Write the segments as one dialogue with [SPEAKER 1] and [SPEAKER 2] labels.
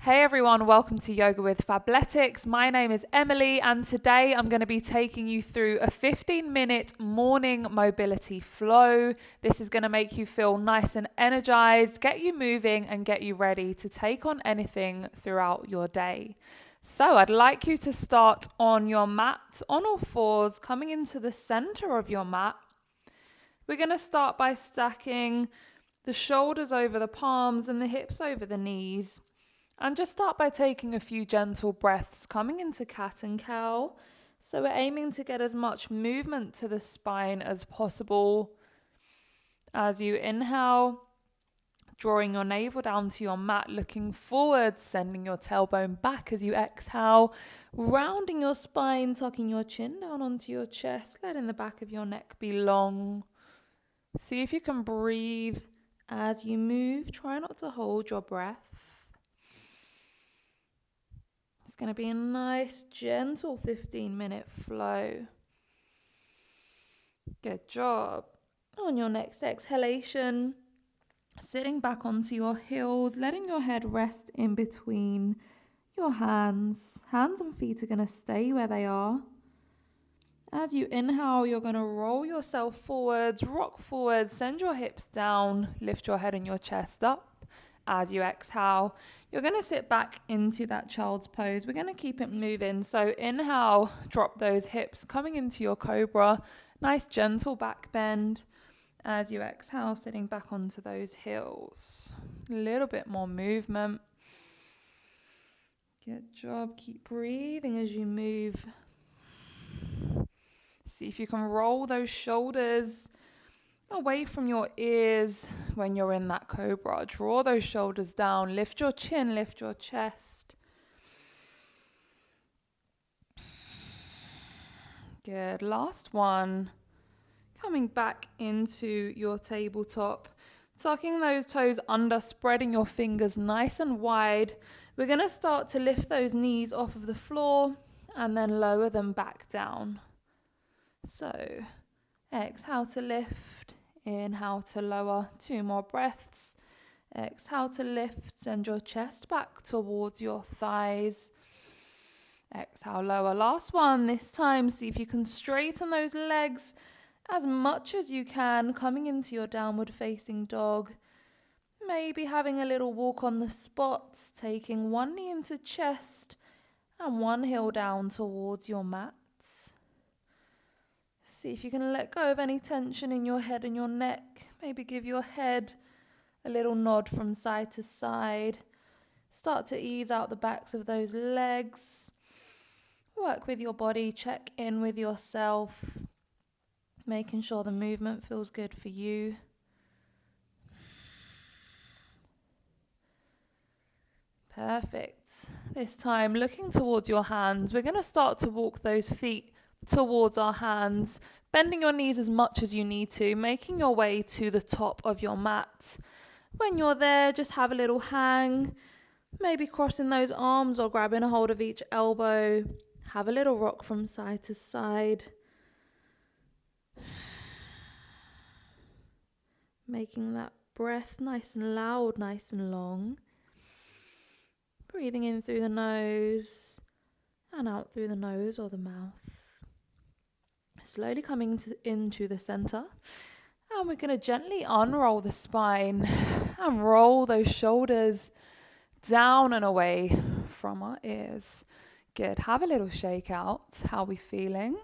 [SPEAKER 1] Hey everyone, welcome to Yoga with Fabletics. My name is Emily and today I'm going to be taking you through a 15-minute morning mobility flow. This is going to make you feel nice and energized, get you moving and get you ready to take on anything throughout your day. So I'd like you to start on your mat on all fours, coming into the center of your mat. We're going to start by stacking the shoulders over the palms and the hips over the knees. And just start by taking a few gentle breaths coming into cat and cow. So we're aiming to get as much movement to the spine as possible. As you inhale, drawing your navel down to your mat, looking forward, sending your tailbone back as you exhale, rounding your spine, tucking your chin down onto your chest, letting the back of your neck be long. See if you can breathe as you move. Try not to hold your breath. It's going to be a nice, gentle 15-minute flow. Good job. On your next exhalation, sitting back onto your heels, letting your head rest in between your hands. Hands and feet are going to stay where they are. As you inhale, you're going to roll yourself forwards, rock forwards, send your hips down, lift your head and your chest up. As you exhale, you're going to sit back into that child's pose. We're going to keep it moving. So inhale, drop those hips coming into your Cobra. Nice gentle back bend. As you exhale, sitting back onto those heels. A little bit more movement. Good job. Keep breathing as you move. See if you can roll those shoulders away from your ears when you're in that Cobra. Draw those shoulders down. Lift your chin, lift your chest. Good. Last one. Coming back into your tabletop. Tucking those toes under, spreading your fingers nice and wide. We're going to start to lift those knees off of the floor and then lower them back down. So, exhale to lift. Inhale to lower, 2 more breaths. Exhale to lift, send your chest back towards your thighs. Exhale, lower. Last one. This time, see if you can straighten those legs as much as you can, coming into your downward facing dog. Maybe having a little walk on the spot, taking one knee into chest and one heel down towards your mat. See if you can let go of any tension in your head and your neck. Maybe give your head a little nod from side to side. Start to ease out the backs of those legs. Work with your body, check in with yourself, making sure the movement feels good for you. Perfect. This time, looking towards your hands, we're going to start to walk those feet towards our hands, bending your knees as much as you need to, making your way to the top of your mat. When you're there, just have a little hang, maybe crossing those arms or grabbing a hold of each elbow. Have a little rock from side to side. Making that breath nice and loud, nice and long. Breathing in through the nose and out through the nose or the mouth. Slowly coming into the center. And we're going to gently unroll the spine and roll those shoulders down and away from our ears. Good. Have a little shake out. How are we feeling?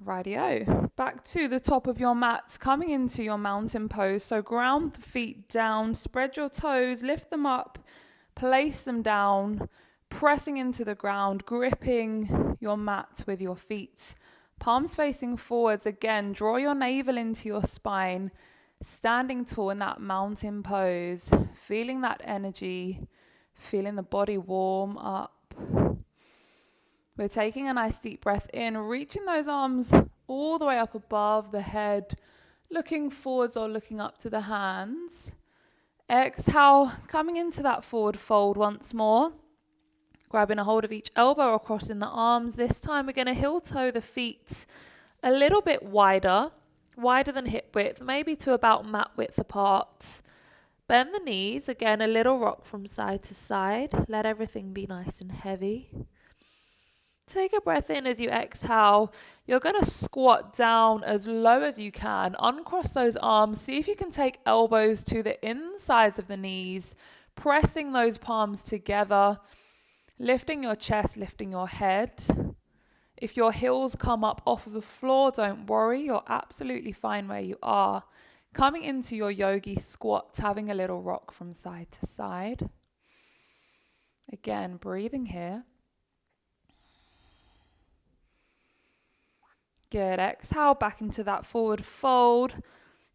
[SPEAKER 1] Rightio. Back to the top of your mat, coming into your mountain pose. So ground the feet down, spread your toes, lift them up, place them down, pressing into the ground, gripping your mat with your feet. Palms facing forwards again, draw your navel into your spine, standing tall in that mountain pose, feeling that energy, feeling the body warm up. We're taking a nice deep breath in, reaching those arms all the way up above the head, looking forwards or looking up to the hands. Exhale, coming into that forward fold once more. Grabbing a hold of each elbow or crossing the arms. This time we're going to heel toe the feet a little bit wider than hip width, maybe to about mat width apart. Bend the knees. Again, a little rock from side to side. Let everything be nice and heavy. Take a breath in as you exhale. You're going to squat down as low as you can. Uncross those arms. See if you can take elbows to the insides of the knees, pressing those palms together, lifting your chest, lifting your head. If your heels come up off of the floor, don't worry. You're absolutely fine where you are. Coming into your yogi squat, having a little rock from side to side. Again, breathing here. Good. Exhale back into that forward fold.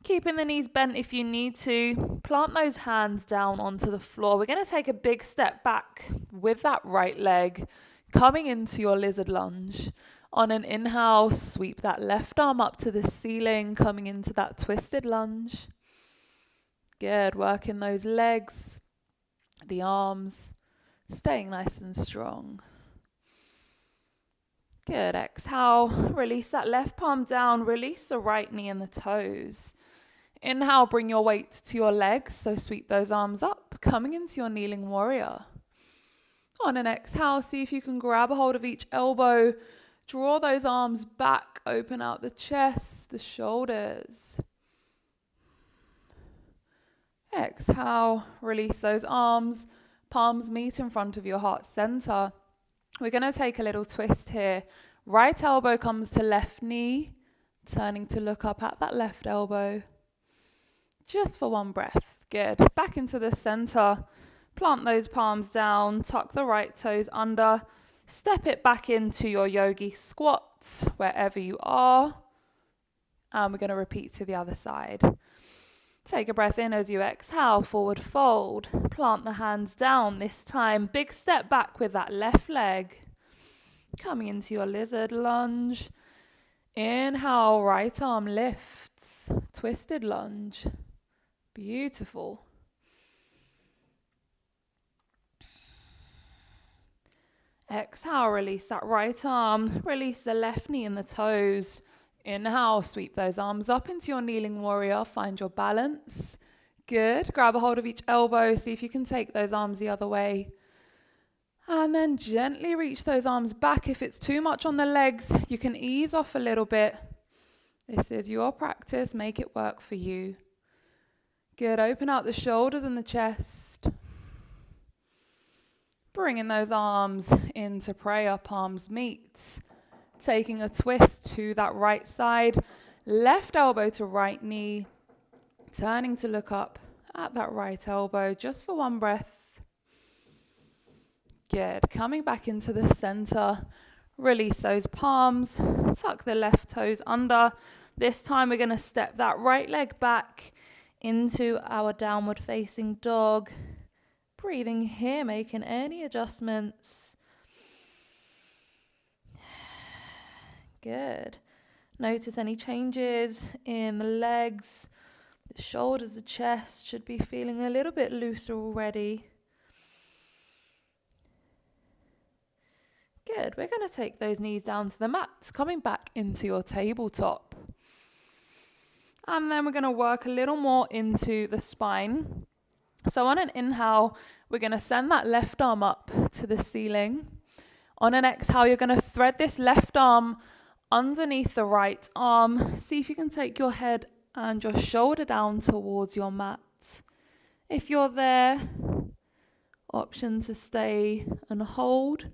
[SPEAKER 1] Keeping the knees bent if you need to. Plant those hands down onto the floor. We're going to take a big step back with that right leg, coming into your lizard lunge. On an inhale, sweep that left arm up to the ceiling, coming into that twisted lunge. Good. Working those legs, the arms, staying nice and strong. Good. Exhale, release that left palm down, release the right knee and the toes. Inhale, bring your weight to your legs, so sweep those arms up, coming into your kneeling warrior. On an exhale, see if you can grab a hold of each elbow, draw those arms back, open out the chest, the shoulders. Exhale, release those arms, palms meet in front of your heart center. We're going to take a little twist here. Right elbow comes to left knee, turning to look up at that left elbow. Just for one breath. Good. Back into the center. Plant those palms down, tuck the right toes under, step it back into your yogi squats wherever you are. And we're going to repeat to the other side. Take a breath in as you exhale, forward fold. Plant the hands down this time. Big step back with that left leg. Coming into your lizard lunge. Inhale, right arm lifts. Twisted lunge. Beautiful. Exhale, release that right arm. Release the left knee and the toes. Inhale, sweep those arms up into your kneeling warrior. Find your balance. Good. Grab a hold of each elbow. See if you can take those arms the other way. And then gently reach those arms back. If it's too much on the legs, you can ease off a little bit. This is your practice. Make it work for you. Good. Open out the shoulders and the chest. Bringing those arms into prayer. Palms meet. Taking a twist to that right side. Left elbow to right knee. Turning to look up at that right elbow just for one breath. Good. Coming back into the center. Release those palms. Tuck the left toes under. This time we're going to step that right leg back into our downward facing dog. Breathing here, making any adjustments. Good. Notice any changes in the legs. The shoulders, the chest should be feeling a little bit looser already. Good. We're going to take those knees down to the mat, coming back into your tabletop. And then we're going to work a little more into the spine. So on an inhale, we're going to send that left arm up to the ceiling. On an exhale, you're going to thread this left arm underneath the right arm. See if you can take your head and your shoulder down towards your mat. If you're there, option to stay and hold.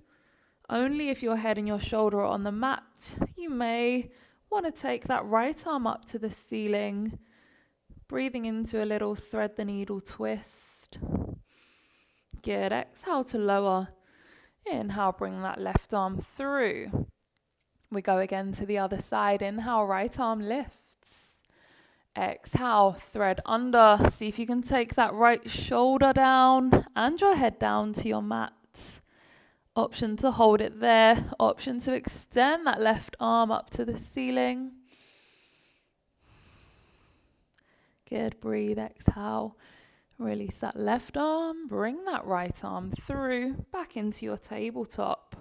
[SPEAKER 1] Only if your head and your shoulder are on the mat, you may want to take that right arm up to the ceiling. Breathing into a little thread the needle twist. Good. Exhale to lower. Inhale, bring that left arm through. We go again to the other side. Inhale, right arm lifts. Exhale, thread under. See if you can take that right shoulder down and your head down to your mat. Option to hold it there. Option to extend that left arm up to the ceiling. Good. Breathe. Exhale. Release that left arm. Bring that right arm through. Back into your tabletop.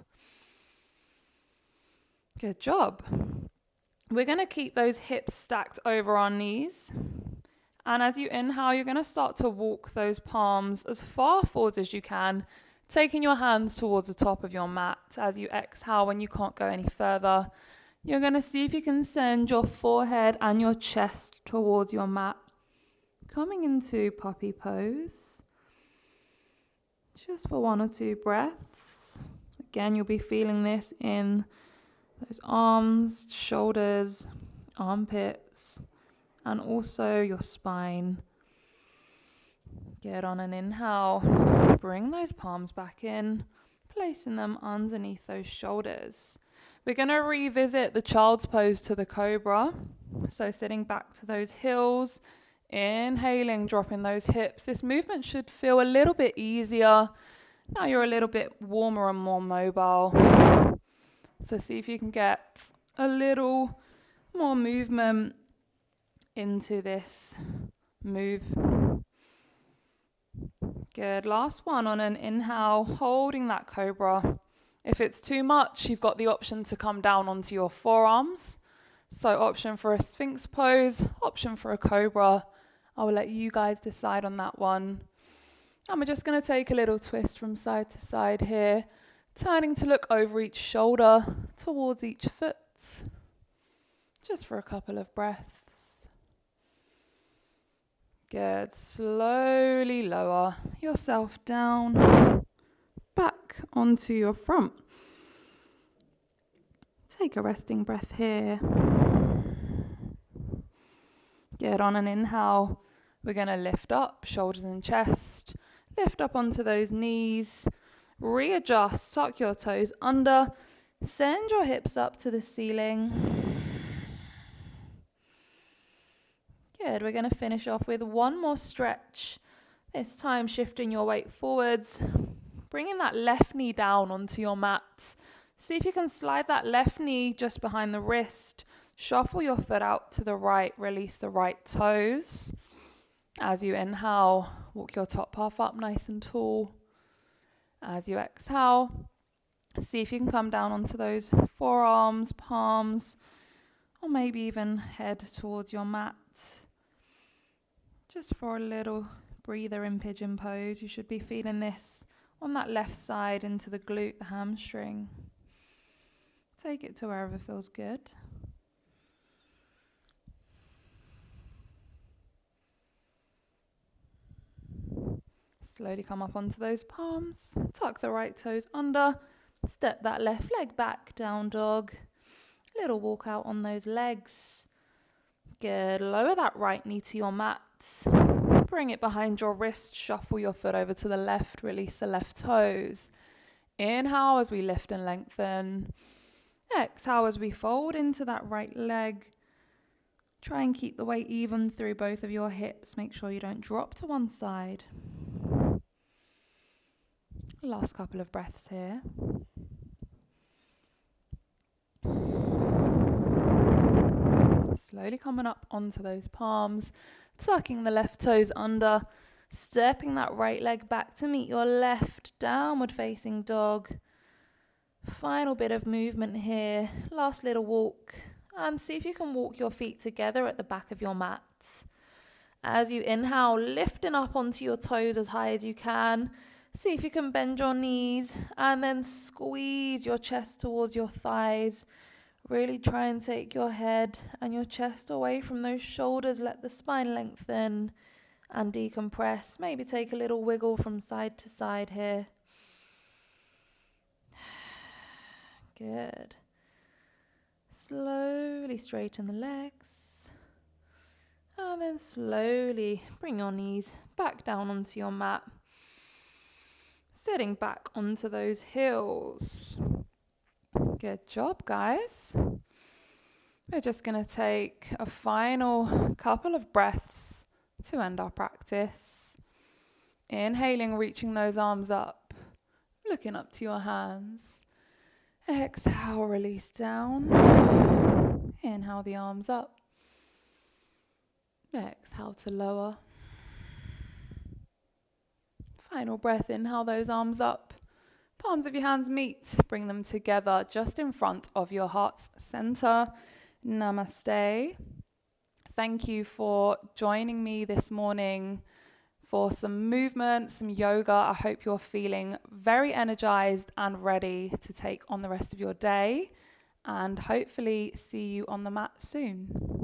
[SPEAKER 1] Good job. We're going to keep those hips stacked over our knees. And as you inhale, you're going to start to walk those palms as far forwards as you can, taking your hands towards the top of your mat. As you exhale, when you can't go any further, you're going to see if you can send your forehead and your chest towards your mat. Coming into puppy pose, just for 1 or 2 breaths. Again, you'll be feeling this in those arms, shoulders, armpits, and also your spine. Get on an inhale, bring those palms back in, placing them underneath those shoulders. We're going to revisit the child's pose to the Cobra. So sitting back to those heels, inhaling, dropping those hips. This movement should feel a little bit easier. Now you're a little bit warmer and more mobile. So see if you can get a little more movement into this move. Good. Last one on an inhale, holding that Cobra. If it's too much, you've got the option to come down onto your forearms. So option for a sphinx pose, option for a Cobra. I will let you guys decide on that one. And we're just going to take a little twist from side to side here, turning to look over each shoulder towards each foot. Just for a couple of breaths. Good. Slowly lower yourself down, back onto your front. Take a resting breath here. Good. On an inhale, we're going to lift up, shoulders and chest. Lift up onto those knees. Readjust, tuck your toes under. Send your hips up to the ceiling. Good. We're going to finish off with one more stretch. This time shifting your weight forwards. Bringing that left knee down onto your mat. See if you can slide that left knee just behind the wrist. Shuffle your foot out to the right. Release the right toes. As you inhale, walk your top half up nice and tall. As you exhale, see if you can come down onto those forearms, palms, or maybe even head towards your mat. Just for a little breather in pigeon pose. You should be feeling this on that left side into the glute, the hamstring. Take it to wherever feels good. Slowly come up onto those palms. Tuck the right toes under. Step that left leg back, down dog. Little walk out on those legs. Good. Lower that right knee to your mat. Bring it behind your wrist. Shuffle your foot over to the left. Release the left toes. Inhale as we lift and lengthen. Exhale as we fold into that right leg. Try and keep the weight even through both of your hips. Make sure you don't drop to one side. Last couple of breaths here. Slowly coming up onto those palms, tucking the left toes under, stepping that right leg back to meet your left, downward facing dog. Final bit of movement here, last little walk, and see if you can walk your feet together at the back of your mat. As you inhale, lifting up onto your toes as high as you can. See if you can bend your knees and then squeeze your chest towards your thighs. Really try and take your head and your chest away from those shoulders. Let the spine lengthen and decompress. Maybe take a little wiggle from side to side here. Good. Slowly straighten the legs. And then slowly bring your knees back down onto your mat. Sitting back onto those heels. Good job, guys. We're just going to take a final couple of breaths to end our practice. Inhaling, reaching those arms up, looking up to your hands. Exhale, release down. Inhale the arms up. Exhale to lower. Final breath, inhale those arms up. Palms of your hands meet. Bring them together just in front of your heart's center. Namaste. Thank you for joining me this morning for some movement, some yoga. I hope you're feeling very energized and ready to take on the rest of your day, and hopefully see you on the mat soon.